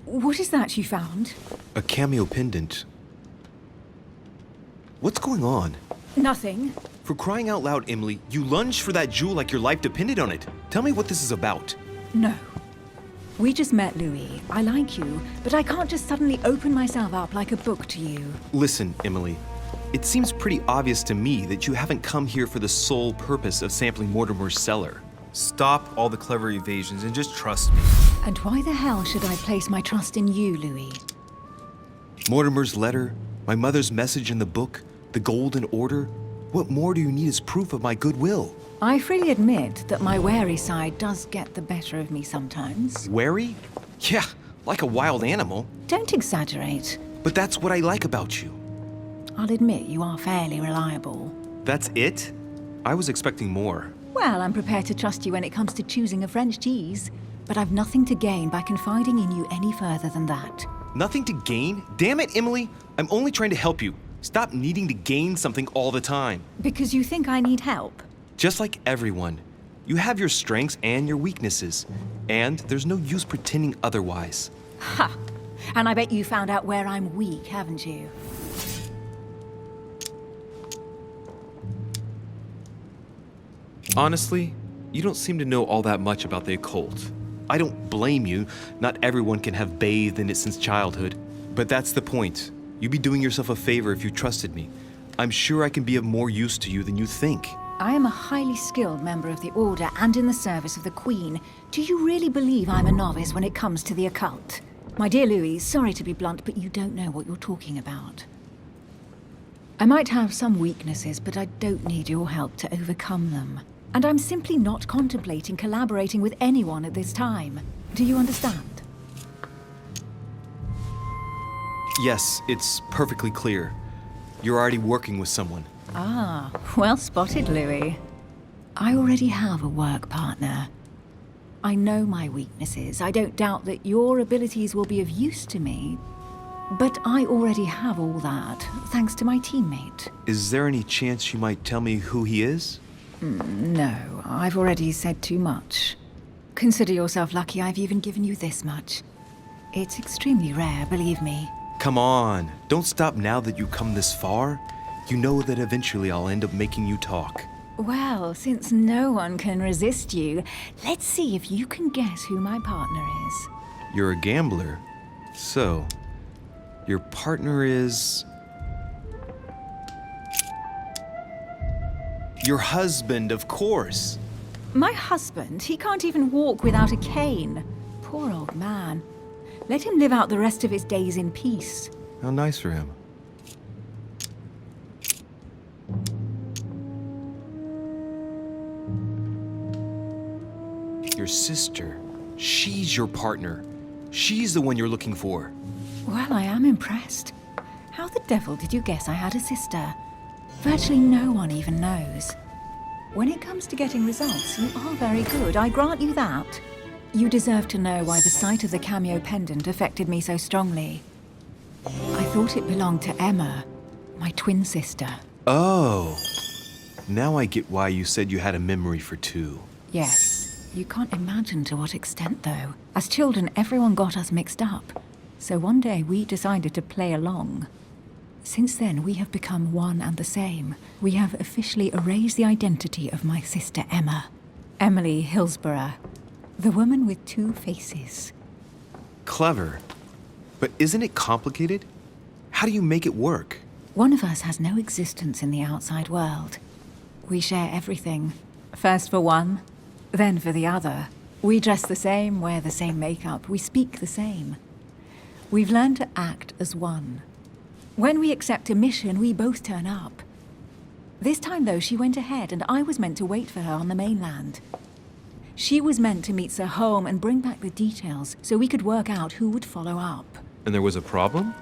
What is that you found? A cameo pendant. What's going on? Nothing. For crying out loud, Emily, you lunged for that jewel like your life depended on it. Tell me what this is about. No. We just met, Louis. I like you, but I can't just suddenly open myself up like a book to you. Listen, Emily. It seems pretty obvious to me that you haven't come here for the sole purpose of sampling Mortimer's cellar. Stop all the clever evasions and just trust me. And why the hell should I place my trust in you, Louis? Mortimer's letter, my mother's message in the book, the Golden Order. What more do you need as proof of my goodwill? I freely admit that my wary side does get the better of me sometimes. Wary? Yeah, like a wild animal. Don't exaggerate. But that's what I like about you. I'll admit you are fairly reliable. That's it? I was expecting more. Well, I'm prepared to trust you when it comes to choosing a French cheese, but I've nothing to gain by confiding in you any further than that. Nothing to gain? Damn it, Emily! I'm only trying to help you. Stop needing to gain something all the time. Because you think I need help? Just like everyone. You have your strengths and your weaknesses. And there's no use pretending otherwise. Ha! And I bet you found out where I'm weak, haven't you? Honestly, you don't seem to know all that much about the occult. I don't blame you. Not everyone can have bathed in it since childhood. But that's the point. You'd be doing yourself a favor if you trusted me. I'm sure I can be of more use to you than you think. I am a highly skilled member of the Order and in the service of the Queen. Do you really believe I'm a novice when it comes to the occult? My dear Louis, sorry to be blunt, but you don't know what you're talking about. I might have some weaknesses, but I don't need your help to overcome them. And I'm simply not contemplating collaborating with anyone at this time. Do you understand? Yes, it's perfectly clear. You're already working with someone. Ah, well spotted, Louis. I already have a work partner. I know my weaknesses. I don't doubt that your abilities will be of use to me. But I already have all that, thanks to my teammate. Is there any chance you might tell me who he is? No, I've already said too much. Consider yourself lucky I've even given you this much. It's extremely rare, believe me. Come on, don't stop now that you've come this far. You know that eventually I'll end up making you talk. Well, since no one can resist you, let's see if you can guess who my partner is. You're a gambler. So, your partner is... Your husband, of course. My husband, he can't even walk without a cane. Poor old man. Let him live out the rest of his days in peace. How nice for him. Your sister. She's your partner. She's the one you're looking for. Well, I am impressed. How the devil did you guess I had a sister? Virtually no one even knows. When it comes to getting results, you are very good, I grant you that. You deserve to know why the sight of the cameo pendant affected me so strongly. I thought it belonged to Emma, my twin sister. Oh. Now I get why you said you had a memory for two. Yes. You can't imagine to what extent, though. As children, everyone got us mixed up. So one day we decided to play along. Since then, we have become one and the same. We have officially erased the identity of my sister Emma. Emily Hillsborough. The woman with two faces. Clever. But isn't it complicated? How do you make it work? One of us has no existence in the outside world. We share everything. First for one, then for the other. We dress the same, wear the same makeup, we speak the same. We've learned to act as one. When we accept a mission, we both turn up. This time, though, she went ahead and I was meant to wait for her on the mainland. She was meant to meet Sir Home and bring back the details so we could work out who would follow up. And there was a problem?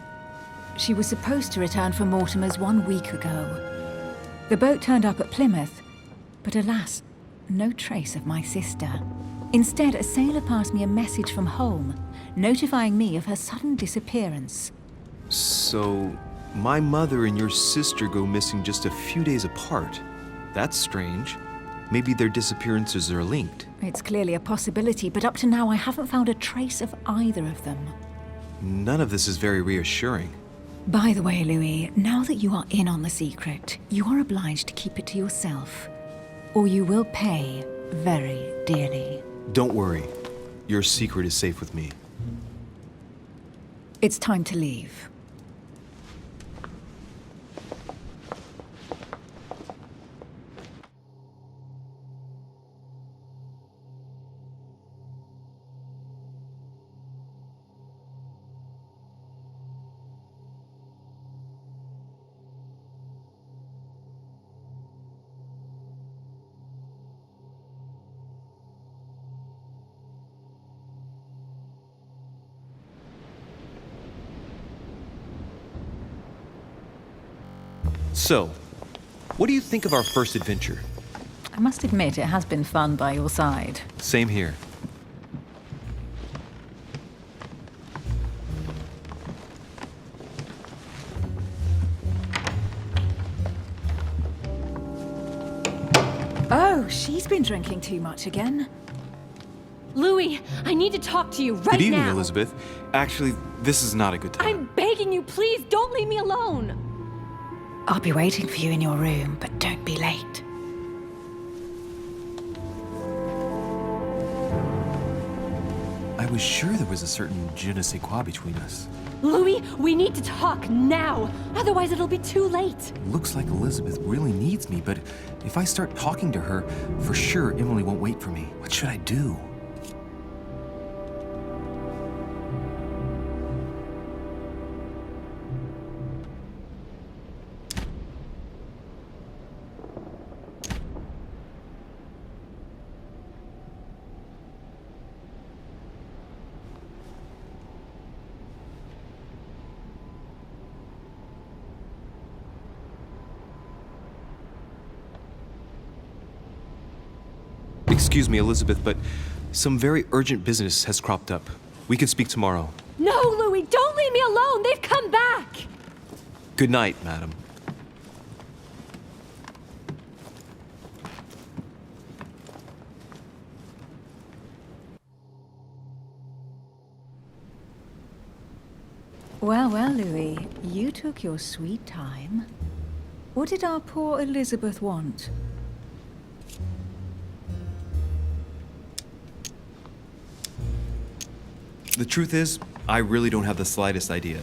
She was supposed to return from Mortimer's 1 week ago. The boat turned up at Plymouth, but alas, no trace of my sister. Instead, a sailor passed me a message from home, notifying me of her sudden disappearance. So, my mother and your sister go missing just a few days apart. That's strange. Maybe their disappearances are linked. It's clearly a possibility, but up to now I haven't found a trace of either of them. None of this is very reassuring. By the way, Louis, now that you are in on the secret, you are obliged to keep it to yourself, or you will pay very dearly. Don't worry. Your secret is safe with me. It's time to leave. So, what do you think of our first adventure? I must admit, it has been fun by your side. Same here. Oh, she's been drinking too much again. Louis, I need to talk to you right now. Good evening, Elizabeth. Actually, this is not a good time. I'm begging you, please don't leave me alone. I'll be waiting for you in your room, but don't be late. I was sure there was a certain je ne sais quoi between us. Louis, we need to talk now. Otherwise, it'll be too late. Looks like Elizabeth really needs me, but if I start talking to her, for sure Emily won't wait for me. What should I do? Excuse me, Elizabeth, but some very urgent business has cropped up. We can speak tomorrow. No, Louis, don't leave me alone. They've come back. Good night, madam. Well, well, Louis, you took your sweet time. What did our poor Elizabeth want? The truth is, I really don't have the slightest idea.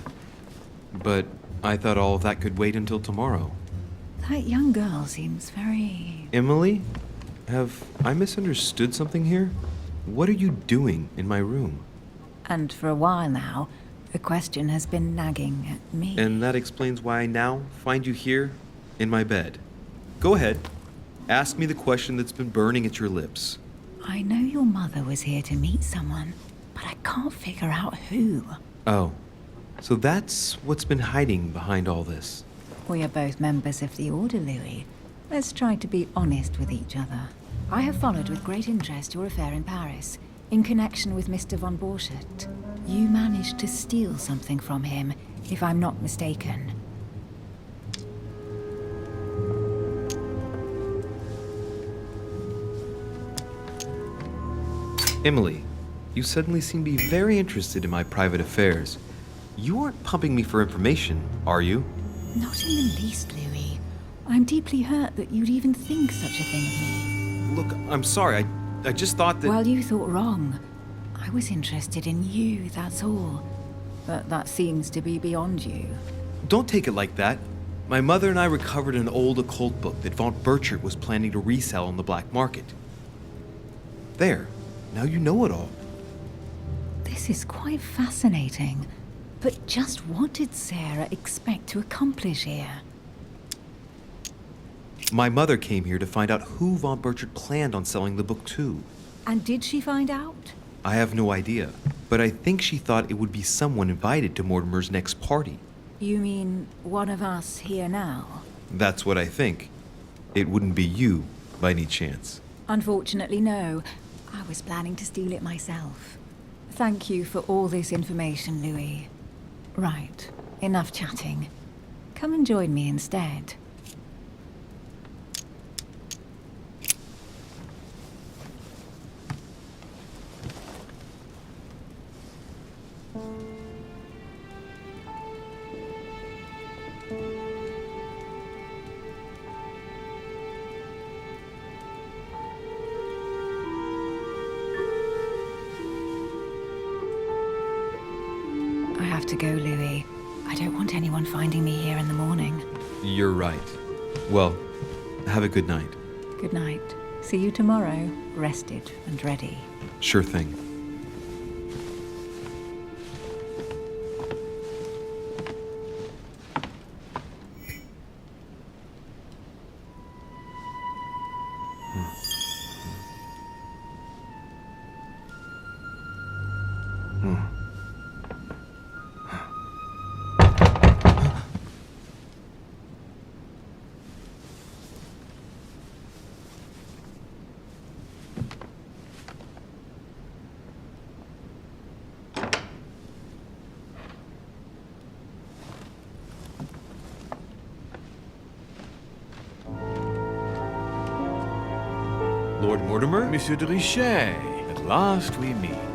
But I thought all of that could wait until tomorrow. That young girl seems very... Emily? Have I misunderstood something here? What are you doing in my room? And for a while now, the question has been nagging at me. And that explains why I now find you here, in my bed. Go ahead. Ask me the question that's been burning at your lips. I know your mother was here to meet someone, but I can't figure out who. Oh, so that's what's been hiding behind all this. We are both members of the Order, Louis. Let's try to be honest with each other. I have followed with great interest your affair in Paris, in connection with Mr. von Borchardt. You managed to steal something from him, if I'm not mistaken. Emily, you suddenly seem to be very interested in my private affairs. You aren't pumping me for information, are you? Not in the least, Louis. I'm deeply hurt that you'd even think such a thing of me. Look, I'm sorry. I just thought that... Well, you thought wrong. I was interested in you, that's all. But that seems to be beyond you. Don't take it like that. My mother and I recovered an old occult book that von Burchard was planning to resell on the black market. There. Now you know it all. This is quite fascinating. But just what did Sarah expect to accomplish here? My mother came here to find out who von Burchard planned on selling the book to. And did she find out? I have no idea, but I think she thought it would be someone invited to Mortimer's next party. You mean one of us here now? That's what I think. It wouldn't be you, by any chance. Unfortunately, no. I was planning to steal it myself. Thank you for all this information, Louis. Right, enough chatting. Come and join me instead. have to go, Louis. I don't want anyone finding me here in the morning. You're right. Well, have a good night. Good night. See you tomorrow, rested and ready. Sure thing. Lord Mortimer? Monsieur de Richet, at last we meet.